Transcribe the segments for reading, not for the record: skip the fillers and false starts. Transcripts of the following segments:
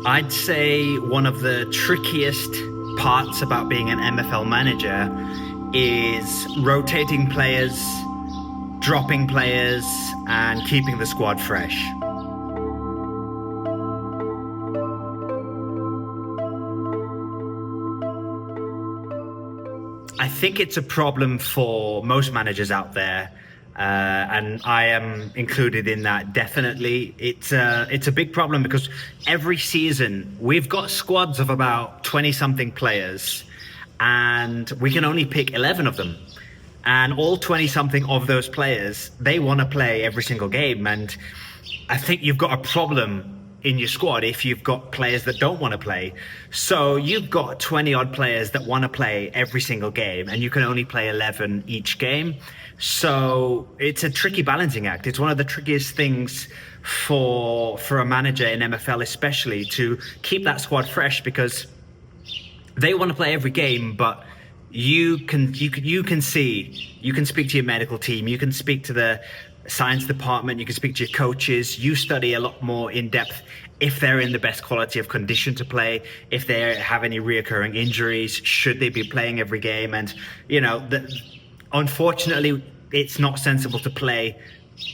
I'd say one of the trickiest parts about being an MFL manager is rotating players, dropping players, and keeping the squad fresh. I think it's a problem for most managers out there, and I am included in that. Definitely, it's a big problem because every season we've got squads of about 20-something players, and we can only pick 11 of them. And all 20-something of those players, they want to play every single game, and I think you've got a problem in your squad if you've got players that don't want to play. So you've got 20 odd players that want to play every single game, and you can only play 11 each game. So it's a tricky balancing act. It's one of the trickiest things for a manager in MFL, especially, to keep that squad fresh, because they want to play every game, but you can speak to your medical team, you can speak to the science department, you can speak to your coaches. You study a lot more in depth if they're in the best quality of condition to play, if they have any reoccurring injuries, should they be playing every game. And unfortunately, it's not sensible to play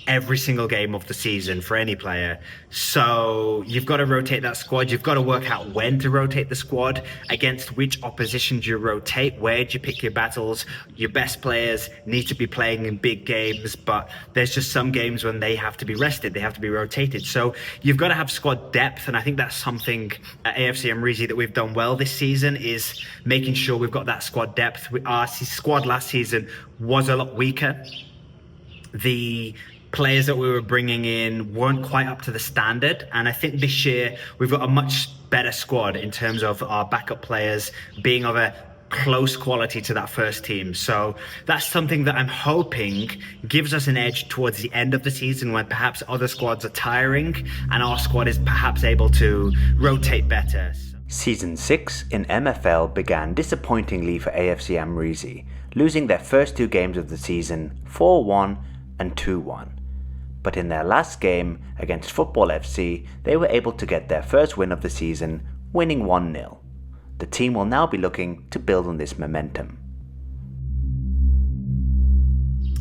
every single game of the season for any player. So you've got to rotate that squad. You've got to work out when to rotate the squad, against which opposition do you rotate, where do you pick your battles. Your best players need to be playing in big games, but there's just some games when they have to be rested, they have to be rotated. So you've got to have squad depth, and I think that's something at AFC Amreezy that we've done well this season, is making sure we've got that squad depth. Our squad last season was a lot weaker. The players that we were bringing in weren't quite up to the standard, and I think this year we've got a much better squad in terms of our backup players being of a close quality to that first team. So that's something that I'm hoping gives us an edge towards the end of the season, when perhaps other squads are tiring and our squad is perhaps able to rotate better. Season 6 in MFL began disappointingly for AFC Amreezy, losing their first two games of the season 4-1 and 2-1. But in their last game against Football FC, they were able to get their first win of the season, winning 1-0. The team will now be looking to build on this momentum.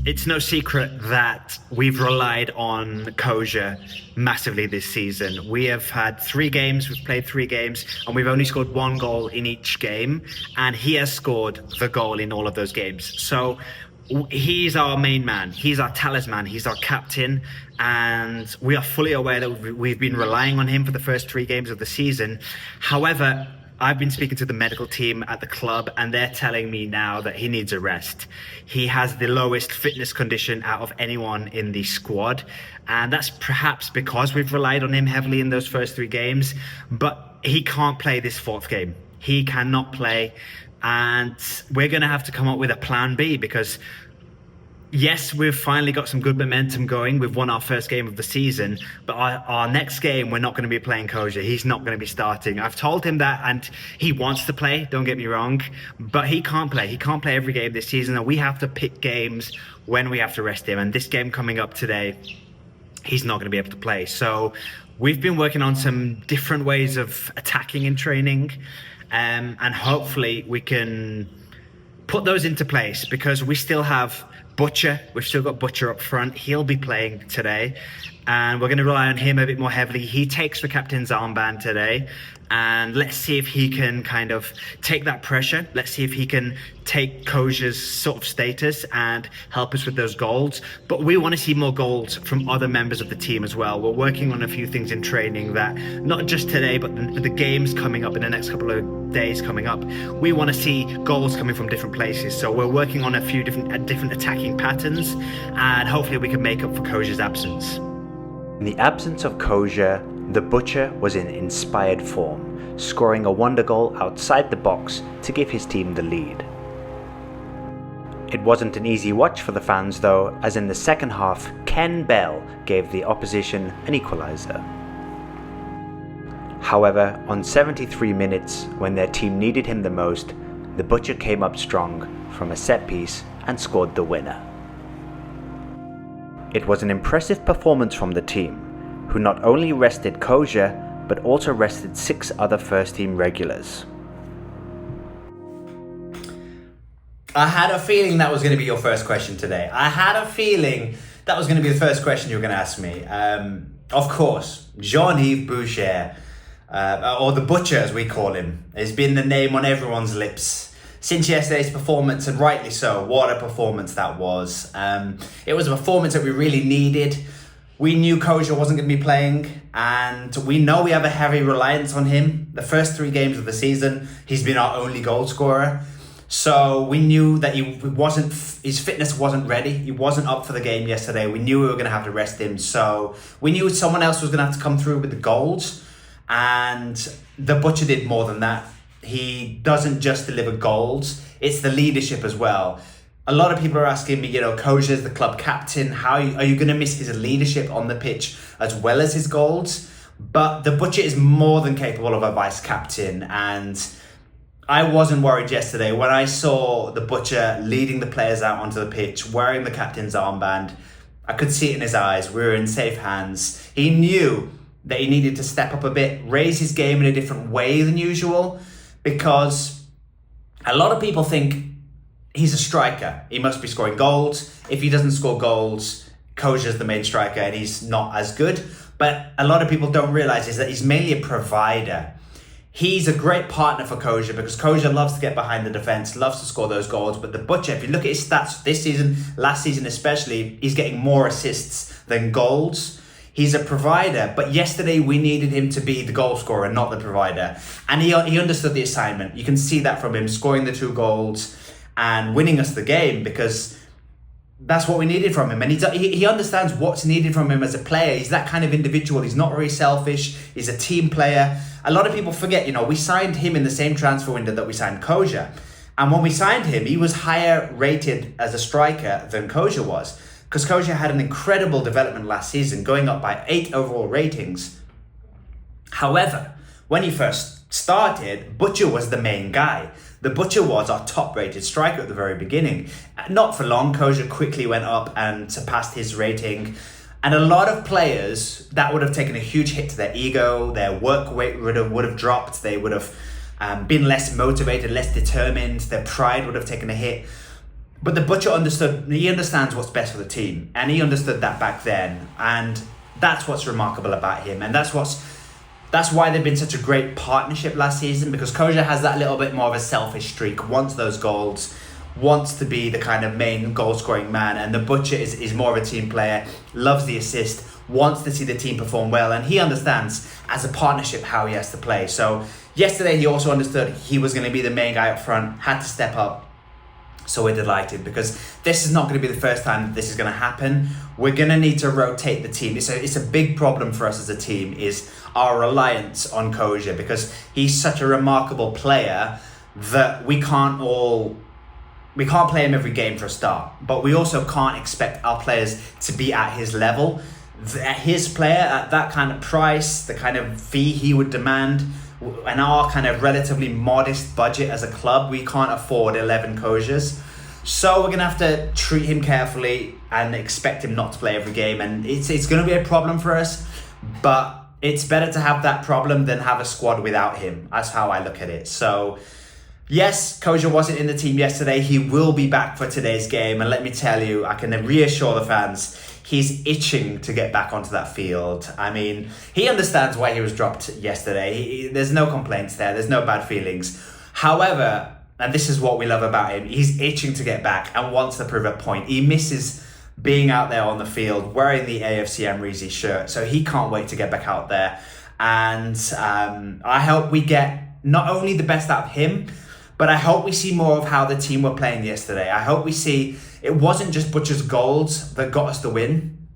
It's no secret that we've relied on Koja massively this season. We have had 3 games, we've played 3 games, and we've only scored 1 goal in each game, and he has scored the goal in all of those games. So he's our main man, he's our talisman, he's our captain, and we are fully aware that we've been relying on him for the first 3 games of the season. However, I've been speaking to the medical team at the club, and they're telling me now that he needs a rest. He has the lowest fitness condition out of anyone in the squad, and that's perhaps because we've relied on him heavily in those first 3 games, but he can't play this 4th game. He cannot play, and we're going to have to come up with a plan B, because yes, we've finally got some good momentum going. We've won our first game of the season, but our next game, we're not going to be playing Koja. He's not going to be starting. I've told him that, and he wants to play, don't get me wrong, but he can't play. He can't play every game this season, and we have to pick games when we have to rest him. And this game coming up today, he's not going to be able to play. So we've been working on some different ways of attacking in training, and hopefully we can put those into place, because we still have Butcher. We've still got Butcher up front. He'll be playing today, and we're going to rely on him a bit more heavily. He takes the captain's armband today, and let's see if he can kind of take that pressure. Let's see if he can take Koja's sort of status and help us with those goals. But we want to see more goals from other members of the team as well. We're working on a few things in training that, not just today, but the games coming up in the next couple of days coming up, we want to see goals coming from different places. So we're working on a few different attacking patterns, and hopefully we can make up for Koja's absence. In the absence of Koja, the Butcher was in inspired form, scoring a wonder goal outside the box to give his team the lead. It wasn't an easy watch for the fans though, as in the second half, Ken Bell gave the opposition an equaliser. However, on 73 minutes, when their team needed him the most, the Butcher came up strong from a set piece and scored the winner. It was an impressive performance from the team, who not only rested Koja, but also rested 6 other first-team regulars. I had a feeling that was going to be your first question today. I had a feeling that was going to be the first question you were going to ask me. Of course, Jean-Yves Boucher, or the Butcher as we call him, has been the name on everyone's lips since yesterday's performance, and rightly so. What a performance that was. It was a performance that we really needed. We knew Koja wasn't going to be playing, and we know we have a heavy reliance on him. The first 3 games of the season, he's been our only goal scorer. So we knew that his fitness wasn't ready. He wasn't up for the game yesterday. We knew we were going to have to rest him. So we knew someone else was going to have to come through with the goals. And the Butcher did more than that. He doesn't just deliver goals. It's the leadership as well. A lot of people are asking me, Koja is the club captain. How are you going to miss his leadership on the pitch as well as his goals? But the Butcher is more than capable of a vice captain, and I wasn't worried yesterday when I saw the Butcher leading the players out onto the pitch, wearing the captain's armband. I could see it in his eyes. We were in safe hands. He knew that he needed to step up a bit, raise his game in a different way than usual, because a lot of people think he's a striker. He must be scoring goals. If he doesn't score goals, Koja's the main striker and he's not as good. But a lot of people don't realize is that he's mainly a provider. He's a great partner for Koja because Koja loves to get behind the defence, loves to score those goals. But the Butcher, if you look at his stats this season, last season especially, he's getting more assists than goals. He's a provider, but yesterday we needed him to be the goal scorer, not the provider. And he understood the assignment. You can see that from him scoring the 2 goals and winning us the game, because that's what we needed from him. And he understands what's needed from him as a player. He's that kind of individual. He's not very selfish. He's a team player. A lot of people forget, we signed him in the same transfer window that we signed Koja. And when we signed him, he was higher rated as a striker than Koja was, because Koja had an incredible development last season, going up by 8 overall ratings. However, when he first started, Butcher was the main guy. The Butcher was our top-rated striker at the very beginning. Not for long, Koja quickly went up and surpassed his rating. And a lot of players, that would have taken a huge hit to their ego, their work rate would have dropped, they would have been less motivated, less determined, their pride would have taken a hit. But the Butcher understands what's best for the team, and he understood that back then. And that's what's remarkable about him, and that's why they've been such a great partnership last season, because Koja has that little bit more of a selfish streak, wants those goals, wants to be the kind of main goal-scoring man, and the Butcher is more of a team player, loves the assist, wants to see the team perform well, and he understands as a partnership how he has to play. So yesterday he also understood he was going to be the main guy up front, had to step up. So we're delighted, because this is not going to be the first time that this is going to happen. We're going to need to rotate the team. It's a big problem for us as a team, is our reliance on Koja, because he's such a remarkable player that we can't play him every game for a start, but we also can't expect our players to be at his level. At his player, at that kind of price, the kind of fee he would demand, and our kind of relatively modest budget as a club, we can't afford 11 Kojas. So we're going to have to treat him carefully and expect him not to play every game. And it's going to be a problem for us, but it's better to have that problem than have a squad without him. That's how I look at it. So yes, Koja wasn't in the team yesterday. He will be back for today's game. And let me tell you, I can reassure the fans, he's itching to get back onto that field. I mean, he understands why he was dropped yesterday. There's no complaints there. There's no bad feelings. However, and this is what we love about him, he's itching to get back and wants to prove a point. He misses being out there on the field wearing the AFC Amreezy shirt. So he can't wait to get back out there. And I hope we get not only the best out of him, but I hope we see more of how the team were playing yesterday. I hope we see it wasn't just Butcher's goals that got us the win.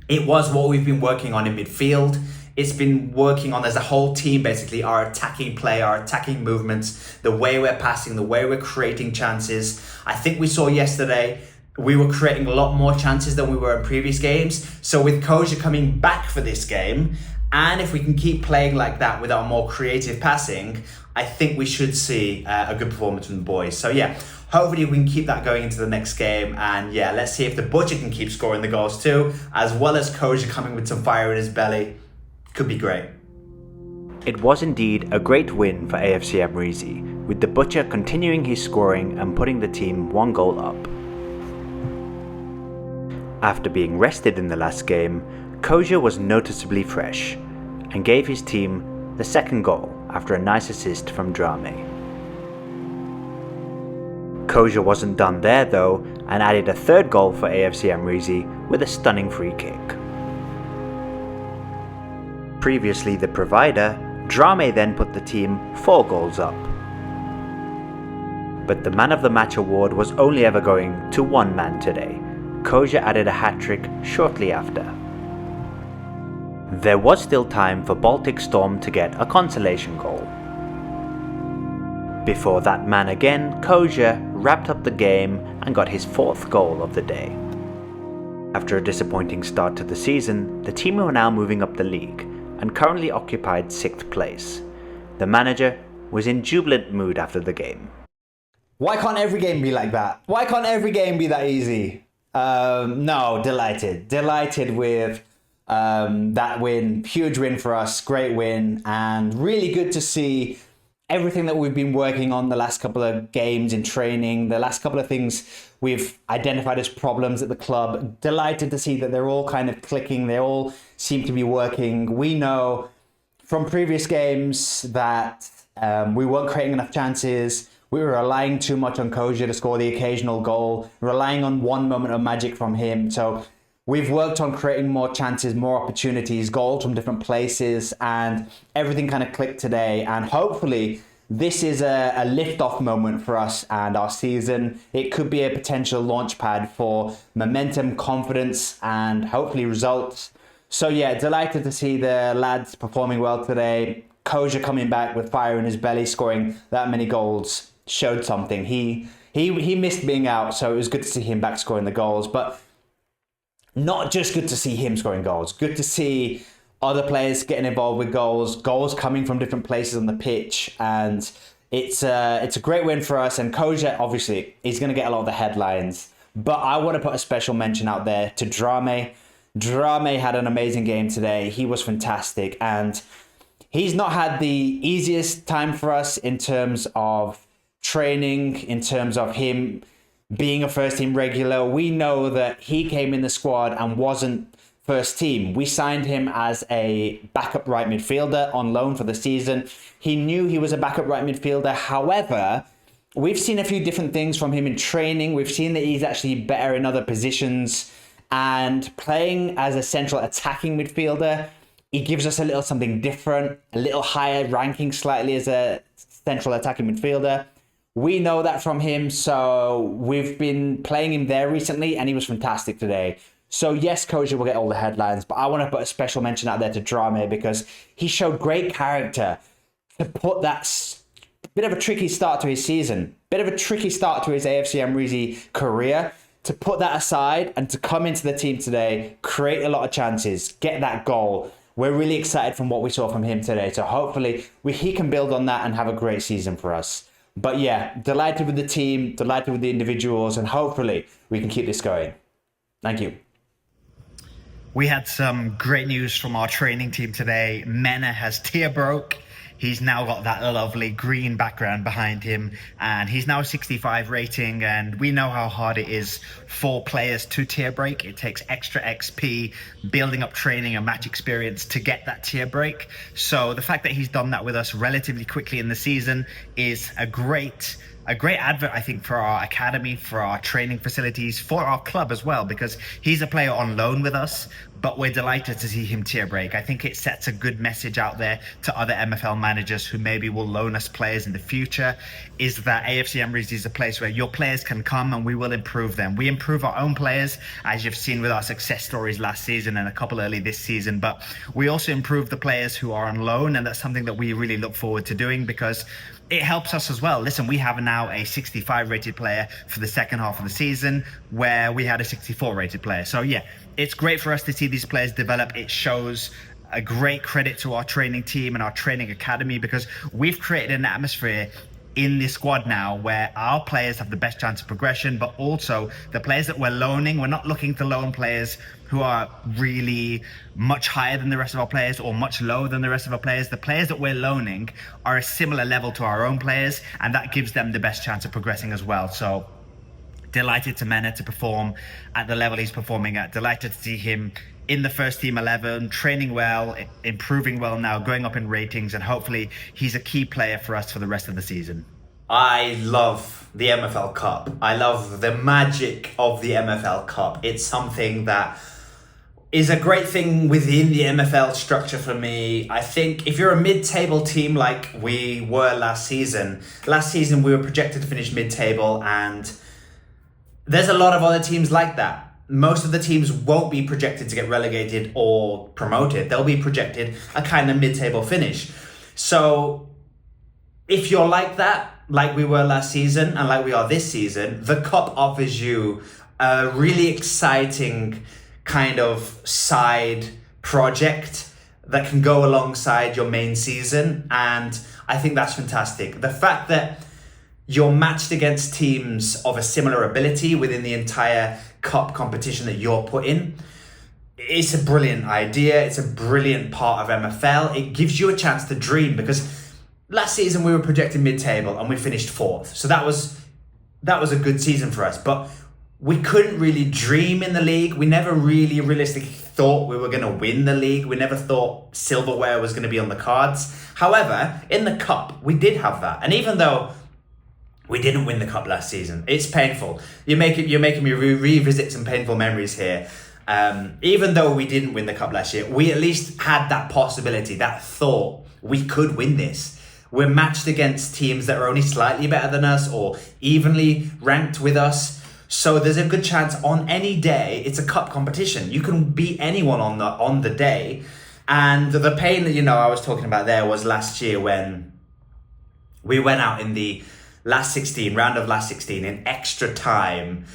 It was what we've been working on in midfield. It's been working on as a whole team, basically, our attacking play, our attacking movements, the way we're passing, the way we're creating chances. I think we saw yesterday, we were creating a lot more chances than we were in previous games. So with Koja coming back for this game, and if we can keep playing like that with our more creative passing, I think we should see a good performance from the boys. So yeah, hopefully we can keep that going into the next game. And yeah, let's see if the Butcher can keep scoring the goals too, as well as Koja coming with some fire in his belly. Could be great. It was indeed a great win for AFC Amreezy, with the Butcher continuing his scoring and putting the team 1 goal up. After being rested in the last game, Koja was noticeably fresh and gave his team the 2nd goal after a nice assist from Drame. Koja wasn't done there though and added a 3rd goal for AFC Amreezy with a stunning free kick. Previously the provider, Drame then put the team 4 goals up. But the Man of the Match award was only ever going to one man today. Koja added a hat-trick shortly after. There was still time for Baltic Storm to get a consolation goal. Before that man again, Koja wrapped up the game and got his 4th goal of the day. After a disappointing start to the season, the team were now moving up the league and currently occupied 6th place. The manager was in jubilant mood after the game. Why can't every game be like that? Why can't every game be that easy? No, delighted. Delighted with that win. Huge win for us. Great win. And really good to see everything that we've been working on the last couple of games in training, the last couple of things we've identified as problems at the club. Delighted to see that they're all kind of clicking. They all seem to be working. We know from previous games that we weren't creating enough chances. We were relying too much on Koja to score the occasional goal, relying on one moment of magic from him. So we've worked on creating more chances, more opportunities, goals from different places, and everything kind of clicked today. And hopefully this is a lift-off moment for us and our season. It could be a potential launch pad for momentum, confidence, and hopefully results. So yeah, delighted to see the lads performing well today. Koja coming back with fire in his belly, scoring that many goals, showed something. He missed being out, so it was good to see him back scoring the goals. But not just good to see him scoring goals, good to see other players getting involved with goals coming from different places on the pitch. And it's a great win for us. And Koja, obviously, he's going to get a lot of the headlines. But I want to put a special mention out there to Drame. Drame had an amazing game today. He was fantastic. And he's not had the easiest time for us in terms of training, in terms of him being a first team regular. We know that he came in the squad and wasn't first team. We signed him as a backup right midfielder on loan for the season. He knew he was a backup right midfielder. However, we've seen a few different things from him in training. We've seen that he's actually better in other positions, and playing as a central attacking midfielder, he gives us a little something different, a little higher ranking slightly as a central attacking midfielder. We know that from him, so we've been playing him there recently, and he was fantastic today. So yes, Koja will get all the headlines, but I want to put a special mention out there to Drame because he showed great character to put that bit of a tricky start to his season, bit of a tricky start to his AFC Amreezy career, to put that aside and to come into the team today, create a lot of chances, get that goal. We're really excited from what we saw from him today, so hopefully he can build on that and have a great season for us. But yeah, delighted with the team, delighted with the individuals, and hopefully we can keep this going. Thank you. We had some great news from our training team today. Mena has tear broke. He's now got that lovely green background behind him, and he's now 65 rating, and we know how hard it is for players to tear break. It takes extra XP, building up training and match experience to get that tear break. So the fact that he's done that with us relatively quickly in the season is a great advert, I think, for our academy, for our training facilities, for our club as well, because he's a player on loan with us, but we're delighted to see him tear break. I think it sets a good message out there to other MFL managers who maybe will loan us players in the future, is that AFC Amreezy is a place where your players can come and we will improve them. We improve our own players, as you've seen with our success stories last season and a couple early this season, but we also improve the players who are on loan, and that's something that we really look forward to doing because it helps us as well. Listen, we have now a 65 rated player for the second half of the season where we had a 64 rated player. So yeah, it's great for us to see these players develop. It shows a great credit to our training team and our training academy because we've created an atmosphere in this squad now where our players have the best chance of progression, but also the players that we're loaning, we're not looking to loan players who are really much higher than the rest of our players or much lower than the rest of our players. The players that we're loaning are a similar level to our own players, and that gives them the best chance of progressing as well. So delighted to Mena to perform at the level he's performing at. Delighted to see him in the first team 11, training well, improving well now, going up in ratings, and hopefully he's a key player for us for the rest of the season. I love the MFL Cup. I love the magic of the MFL Cup. It's something that is a great thing within the MFL structure for me. I think if you're a mid-table team like we were last season we were projected to finish mid-table, and there's a lot of other teams like that. Most of the teams won't be projected to get relegated or promoted. They'll be projected a kind of mid-table finish. So if you're like that, like we were last season and like we are this season, the Cup offers you a really exciting kind of side project that can go alongside your main season. And I think that's fantastic. The fact that you're matched against teams of a similar ability within the entire Cup competition that you're put in, it's a brilliant idea. It's a brilliant part of MFL. It gives you a chance to dream, because last season we were projected mid-table and we finished 4th. So that was a good season for us. But we couldn't really dream in the league. We never really realistically thought we were going to win the league. We never thought silverware was going to be on the cards. However, in the Cup, we did have that. And even though we didn't win the Cup last season, it's painful. You're making me revisit some painful memories here. Even though we didn't win the Cup last year, we at least had that possibility, that thought we could win this. We're matched against teams that are only slightly better than us or evenly ranked with us. So there's a good chance on any day, it's a Cup competition. You can beat anyone on the day. And the pain that, I was talking about there was last year when we went out in the round of last 16 in extra time,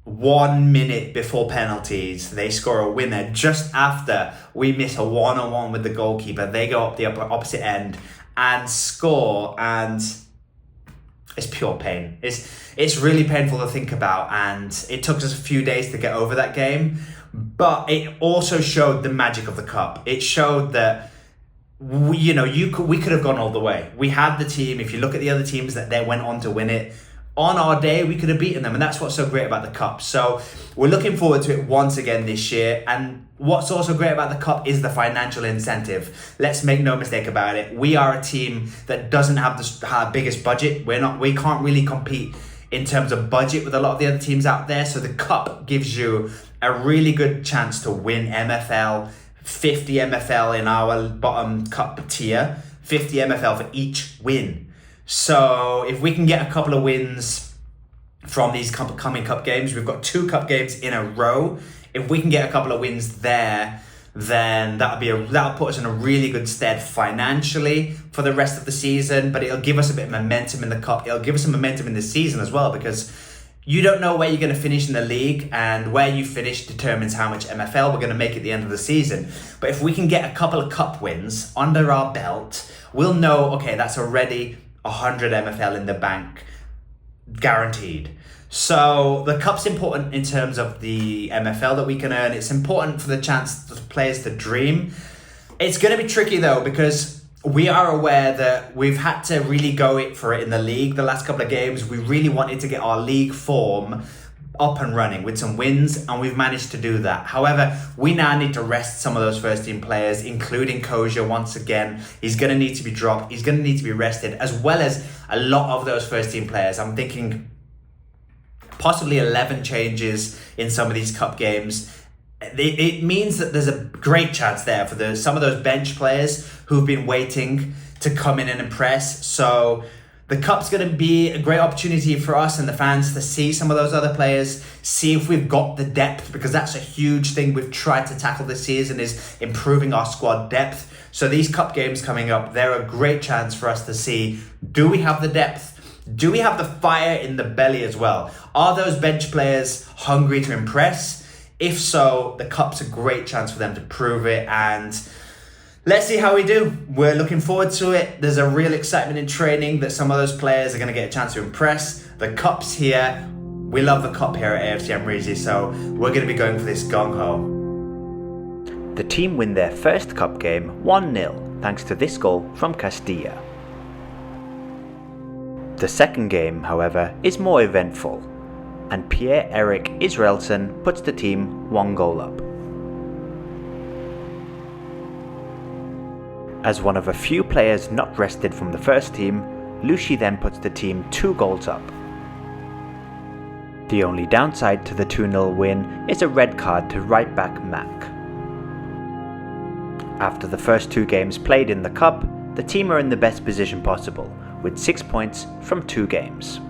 1 minute before penalties. They score a winner just after we miss a one-on-one with the goalkeeper. They go up the opposite end and score, and it's pure pain. It's really painful to think about, and it took us a few days to get over that game, but it also showed the magic of the Cup. It showed that we could have gone all the way. We had the team. If you look at the other teams that they went on to win it, on our day we could have beaten them, and that's what's so great about the Cup. So we're looking forward to it once again this year. And what's also great about the Cup is the financial incentive. Let's make no mistake about it. We are a team that doesn't have the biggest budget. We can't really compete in terms of budget with a lot of the other teams out there. So the Cup gives you a really good chance to win MFL, 50 MFL in our bottom Cup tier, 50 MFL for each win. So if we can get a couple of wins from these coming Cup games, we've got 2 Cup games in a row. If we can get a couple of wins there, then that'll put us in a really good stead financially for the rest of the season. But it'll give us a bit of momentum in the Cup. It'll give us some momentum in the season as well, because you don't know where you're going to finish in the league, and where you finish determines how much MFL we're going to make at the end of the season. But if we can get a couple of Cup wins under our belt, we'll know, okay, that's already 100 MFL in the bank, guaranteed. So the Cup's important in terms of the MFL that we can earn. It's important for the chance for players to dream. It's going to be tricky though, because we are aware that we've had to really go for it in the league. The last couple of games, we really wanted to get our league form up and running with some wins, and we've managed to do that. However, we now need to rest some of those first team players, including Koja once again. He's going to need to be dropped. He's going to need to be rested, as well as a lot of those first team players. I'm thinking possibly 11 changes in some of these Cup games. It means that there's a great chance there for some of those bench players who've been waiting to come in and impress. So the Cup's going to be a great opportunity for us and the fans to see some of those other players, see if we've got the depth, because that's a huge thing we've tried to tackle this season, is improving our squad depth. So these Cup games coming up, they're a great chance for us to see, do we have the depth? Do we have the fire in the belly as well? Are those bench players hungry to impress? If so, the Cup's a great chance for them to prove it, and let's see how we do. We're looking forward to it. There's a real excitement in training that some of those players are going to get a chance to impress. The Cup's here. We love the Cup here at AFC Amreezy, so we're going to be going for this gung-ho. The team win their first cup game 1-0 thanks to this goal from Castilla. The second game, however, is more eventful, and Pierre-Eric Israelson puts the team 1 goal up. As one of a few players not rested from the first team, Lucy then puts the team 2 goals up. The only downside to the 2-0 win is a red card to right back Mac. After the first 2 games played in the cup, the team are in the best position possible, with 6 points from 2 games.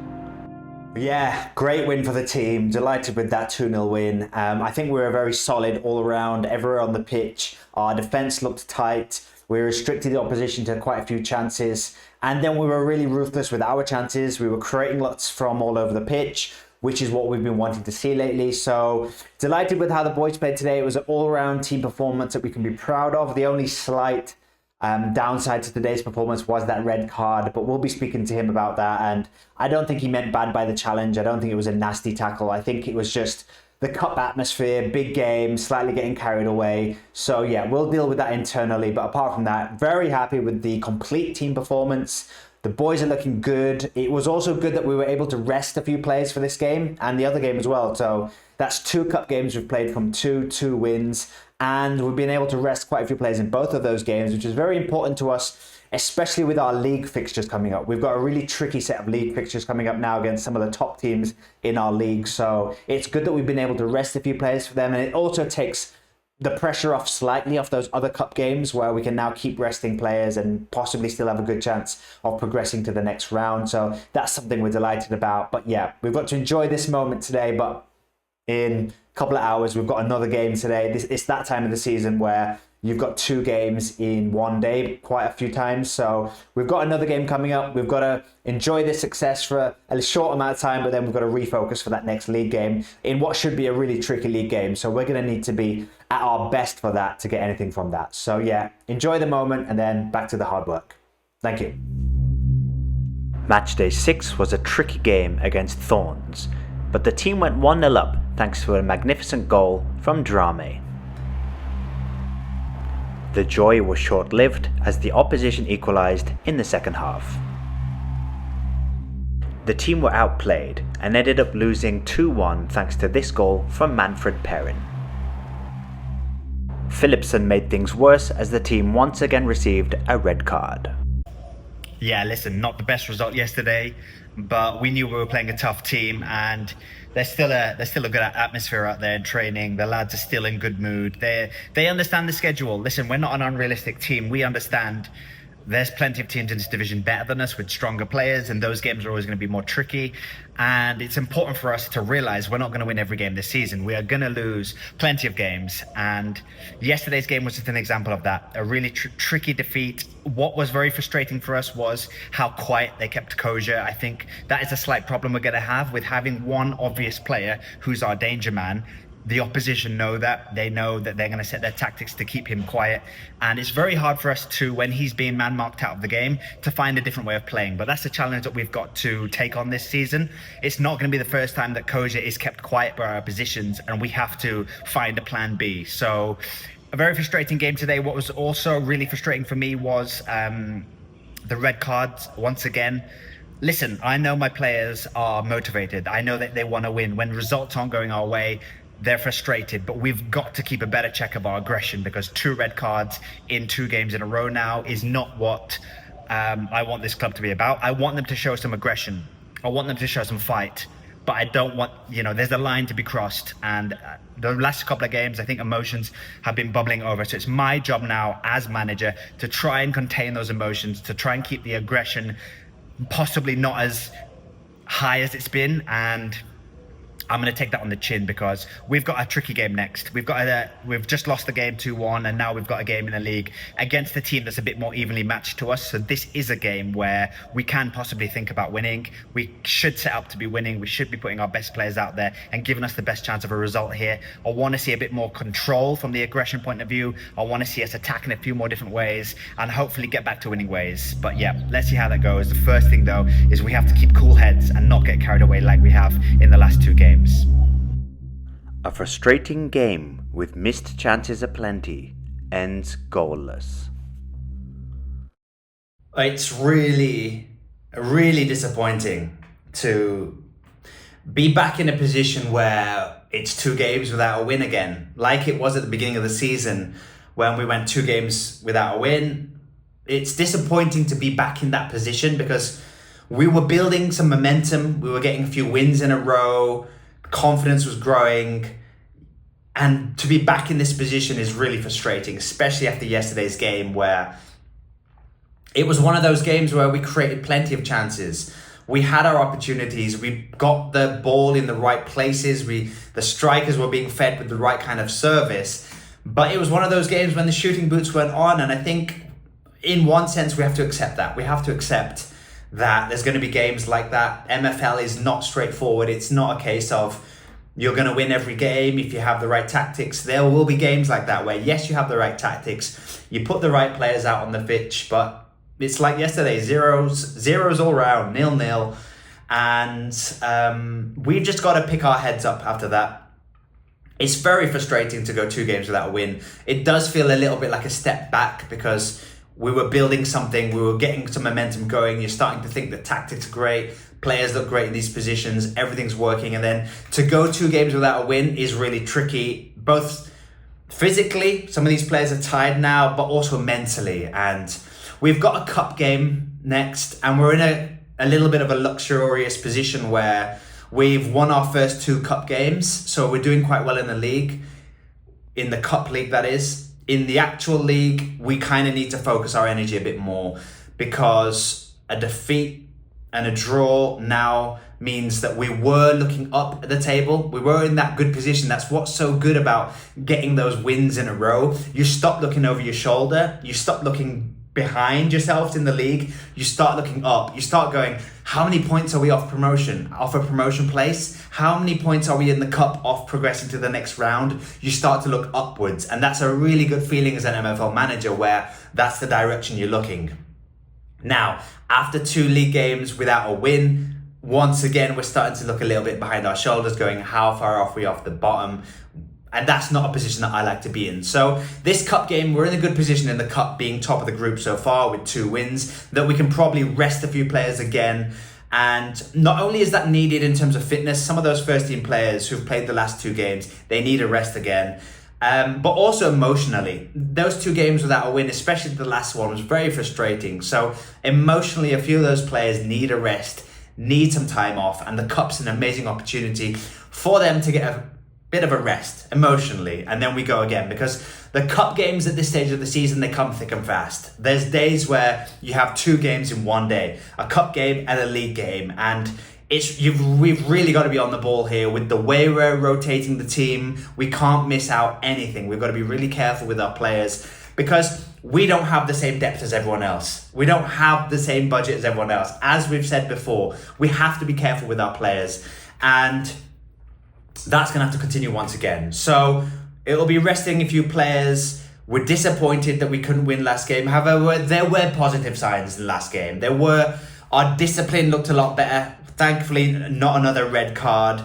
Yeah, great win for the team. Delighted with that 2-0 win. I think we were very solid all around, everywhere on the pitch. Our defence looked tight. We restricted the opposition to quite a few chances. And then we were really ruthless with our chances. We were creating lots from all over the pitch, which is what we've been wanting to see lately. So delighted with how the boys played today. It was an all-around team performance that we can be proud of. The only slight downside to today's performance was that red card, but we'll be speaking to him about that. And I don't think he meant bad by the challenge. I don't think it was a nasty tackle. I think it was just the cup atmosphere, big game, slightly getting carried away. So yeah, we'll deal with that internally. But apart from that, very happy with the complete team performance. The boys are looking good. It was also good that we were able to rest a few players for this game and the other game as well. So that's 2 cup games we've played from 2 wins. And we've been able to rest quite a few players in both of those games, which is very important to us, especially with our league fixtures coming up. We've got a really tricky set of league fixtures coming up now against some of the top teams in our league. So it's good that we've been able to rest a few players for them. And it also takes the pressure off slightly off those other cup games where we can now keep resting players and possibly still have a good chance of progressing to the next round. So that's something we're delighted about. But yeah, we've got to enjoy this moment today. But in a couple of hours, we've got another game today. It's that time of the season where you've got 2 games in one day quite a few times. So we've got another game coming up. We've got to enjoy this success for a short amount of time, but then we've got to refocus for that next league game in what should be a really tricky league game. So we're going to need to be at our best for that to get anything from that. So yeah, enjoy the moment and then back to the hard work. Thank you. Matchday 6 was a tricky game against Thorns, but the team went 1-0 up thanks to a magnificent goal from Drame. The joy was short-lived as the opposition equalised in the second half. The team were outplayed and ended up losing 2-1 thanks to this goal from Manfred Perrin. Philipson made things worse as the team once again received a red card. Yeah, listen, not the best result yesterday, but we knew we were playing a tough team, and there's still a good atmosphere out there in training. The lads are still in good mood. They understand the schedule. Listen, we're not an unrealistic team. We understand there's plenty of teams in this division better than us with stronger players, and those games are always going to be more tricky. And it's important for us to realize we're not going to win every game this season. We are going to lose plenty of games. And yesterday's game was just an example of that. A really tricky defeat. What was very frustrating for us was how quiet they kept Koja. I think that is a slight problem we're going to have with having one obvious player who's our danger man. The opposition know that. They know that they're going to set their tactics to keep him quiet. And it's very hard for us to, when he's being man-marked out of the game, to find a different way of playing. But that's a challenge that we've got to take on this season. It's not going to be the first time that Koja is kept quiet by our positions, and we have to find a plan B. So a very frustrating game today. What was also really frustrating for me was the red cards once again. Listen, I know my players are motivated. I know that they want to win. When results aren't going our way, they're frustrated, but we've got to keep a better check of our aggression, because 2 red cards in 2 games in a row now is not what I want this club to be about. I want them to show some aggression. I want them to show some fight, but I don't want, there's a line to be crossed. And the last couple of games, I think emotions have been bubbling over. So it's my job now as manager to try and contain those emotions, to try and keep the aggression possibly not as high as it's been. And I'm going to take that on the chin, because we've got a tricky game next. We've just lost the game 2-1, and now we've got a game in the league against a team that's a bit more evenly matched to us. So this is a game where we can possibly think about winning. We should set up to be winning. We should be putting our best players out there and giving us the best chance of a result here. I want to see a bit more control from the aggression point of view. I want to see us attacking a few more different ways and hopefully get back to winning ways. But yeah, let's see how that goes. The first thing though is we have to keep cool heads and not get carried away like we have in the last 2 games. A frustrating game with missed chances aplenty ends goalless. It's really, really disappointing to be back in a position where it's 2 games without a win again, like it was at the beginning of the season when we went 2 games without a win. It's disappointing to be back in that position because we were building some momentum. We were getting a few wins in a row. Confidence was growing. And to be back in this position is really frustrating, especially after yesterday's game where it was one of those games where we created plenty of chances. We had our opportunities. We got the ball in the right places. The strikers were being fed with the right kind of service. But it was one of those games when the shooting boots went on. And I think in one sense, we have to accept that. We have to accept that there's going to be games like that. MFL is not straightforward. It's not a case of you're going to win every game if you have the right tactics. There will be games like that where, yes, you have the right tactics. You put the right players out on the pitch, but it's like yesterday, zeros all around, 0-0. And we've just got to pick our heads up after that. It's very frustrating to go 2 games without a win. It does feel a little bit like a step back because we were building something. We were getting some momentum going. You're starting to think that tactics are great. Players look great in these positions. Everything's working. And then to go 2 games without a win is really tricky, both physically. Some of these players are tired now, but also mentally. And we've got a cup game next, and we're in a little bit of a luxurious position where we've won our first 2 cup games. So we're doing quite well in the league, in the cup league that is. In the actual league, we kind of need to focus our energy a bit more because a defeat and a draw now means that we were looking up at the table. We were in that good position. That's what's so good about getting those wins in a row. You stop looking over your shoulder. You stop looking behind yourselves in the league. You start looking up. You start going, how many points are we off promotion, off a promotion place? How many points are we in the cup off progressing to the next round? You start to look upwards. And that's a really good feeling as an MFL manager where that's the direction you're looking. Now, after 2 league games without a win, once again, we're starting to look a little bit behind our shoulders, going, how far off are we off the bottom? And that's not a position that I like to be in. So this cup game, we're in a good position in the cup, being top of the group so far with 2 wins, that we can probably rest a few players again. And not only is that needed in terms of fitness, some of those first team players who've played the last 2 games, they need a rest again. But also emotionally, those 2 games without a win, especially the last one, was very frustrating. So emotionally, a few of those players need a rest, need some time off, and the cup's an amazing opportunity for them to get a bit of a rest emotionally, and then we go again, because the cup games at this stage of the season, they come thick and fast. There's days where you have 2 games in one day, a cup game and a league game, and we've really got to be on the ball here with the way we're rotating the team. We can't miss out anything. We've got to be really careful with our players because we don't have the same depth as everyone else. We don't have the same budget as everyone else. As we've said before, we have to be careful with our players, and that's going to have to continue once again. So it'll be resting a few players. We're disappointed that we couldn't win last game. However, there were positive signs in the last game. Our discipline looked a lot better. Thankfully, not another red card.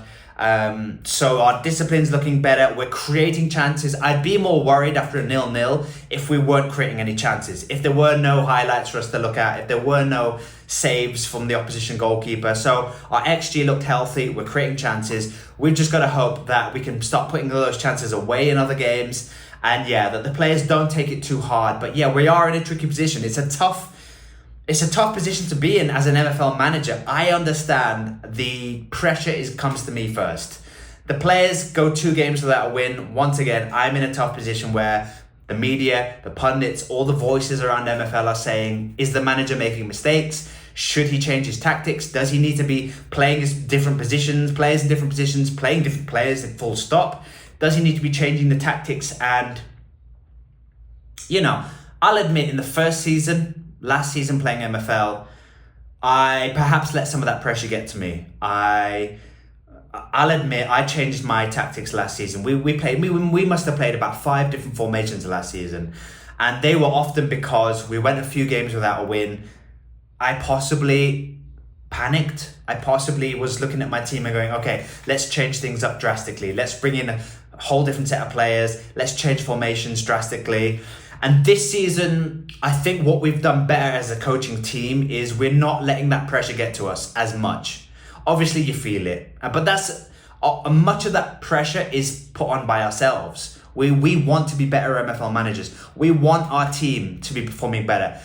So our discipline's looking better. We're creating chances. I'd be more worried after a 0-0 if we weren't creating any chances. If there were no highlights for us to look at, if there were no saves from the opposition goalkeeper. So our XG looked healthy. We're creating chances. We've just got to hope that we can stop putting those chances away in other games. And yeah, that the players don't take it too hard. But yeah, we are in a tricky position. It's a tough position to be in as an MFL manager. I understand the pressure comes to me first. The players go 2 games without a win. Once again, I'm in a tough position where the media, the pundits, all the voices around MFL are saying, is the manager making mistakes? Should he change his tactics? Does he need to be playing his different positions, players in different positions, playing different players at full stop? Does he need to be changing the tactics? And, I'll admit in the first season, last season playing MFL, I perhaps let some of that pressure get to me. I'll admit I changed my tactics last season. We must have played about 5 different formations last season, and they were often because we went a few games without a win. I possibly panicked. I possibly was looking at my team and going, okay, let's change things up drastically. Let's bring in a whole different set of players. Let's change formations drastically. And this season, I think what we've done better as a coaching team is we're not letting that pressure get to us as much. Obviously, you feel it, but that's much of that pressure is put on by ourselves. We want to be better MFL managers. We want our team to be performing better.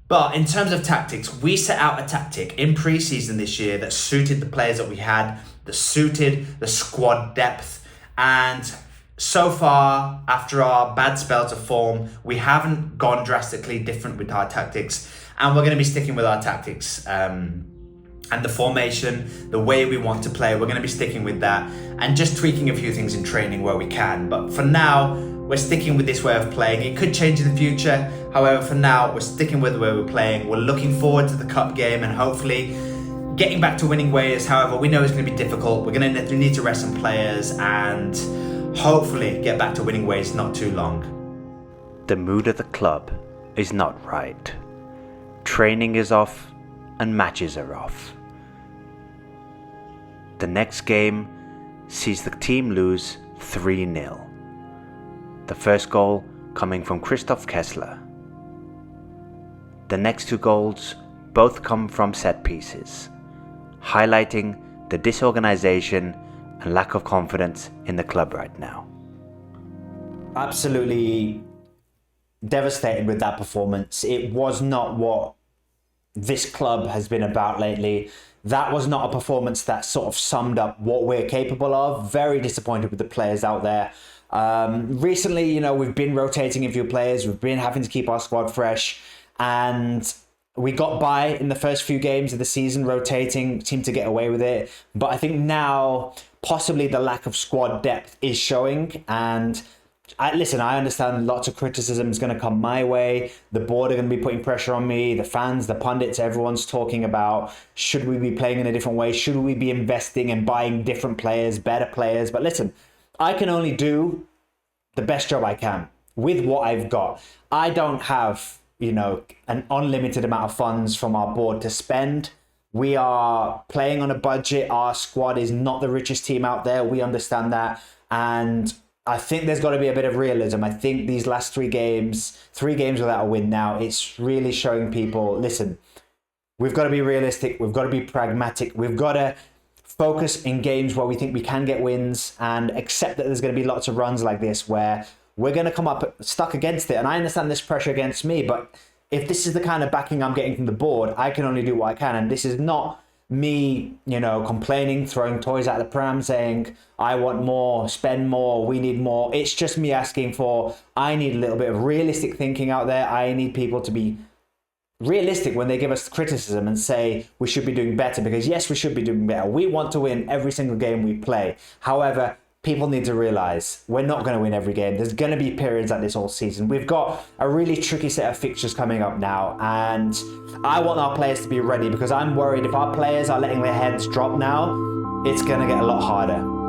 But in terms of tactics, we set out a tactic in pre-season this year that suited the players that we had, that suited the squad depth. And so far, after our bad spells of form, we haven't gone drastically different with our tactics. And we're going to be sticking with our tactics. And the formation, the way we want to play, we're going to be sticking with that and just tweaking a few things in training where we can. But for now, we're sticking with this way of playing. It could change in the future. However, for now, we're sticking with the way we're playing. We're looking forward to the cup game and hopefully getting back to winning ways. However, we know it's going to be difficult. We're going to need to rest some players and hopefully get back to winning ways not too long. The mood of the club is not right. Training is off and matches are off. The next game sees the team lose 3-0. The first goal coming from Christoph Kessler. The next 2 goals both come from set pieces, highlighting the disorganization and lack of confidence in the club right now. Absolutely devastated with that performance. It was not what this club has been about lately. That was not a performance that sort of summed up what we're capable of. Very disappointed with the players out there. Recently, we've been rotating a few players. We've been having to keep our squad fresh. And we got by in the first few games of the season, rotating, seemed to get away with it. But I think now, possibly the lack of squad depth is showing. And I understand lots of criticism is going to come my way. The board are going to be putting pressure on me. The fans, the pundits, everyone's talking about, should we be playing in a different way? Should we be investing and buying different players, better players? But listen, I can only do the best job I can with what I've got. I don't have, an unlimited amount of funds from our board to spend. We are playing on a budget. Our squad is not the richest team out there. We understand that. And I think there's got to be a bit of realism. I think these last 3 games without a win now, it's really showing people, listen, we've got to be realistic. We've got to be pragmatic. We've got to focus in games where we think we can get wins and accept that there's going to be lots of runs like this where we're going to come up stuck against it. And I understand this pressure against me, but if this is the kind of backing I'm getting from the board, I can only do what I can. And this is not me, complaining, throwing toys at the pram, saying, I want more, spend more, we need more. It's just me asking I need a little bit of realistic thinking out there. I need people to be realistic when they give us criticism and say we should be doing better, because yes, we should be doing better. We want to win every single game we play. However, people need to realize we're not going to win every game. There's going to be periods like this all season. We've got a really tricky set of fixtures coming up now, and I want our players to be ready, because I'm worried if our players are letting their heads drop now, it's going to get a lot harder.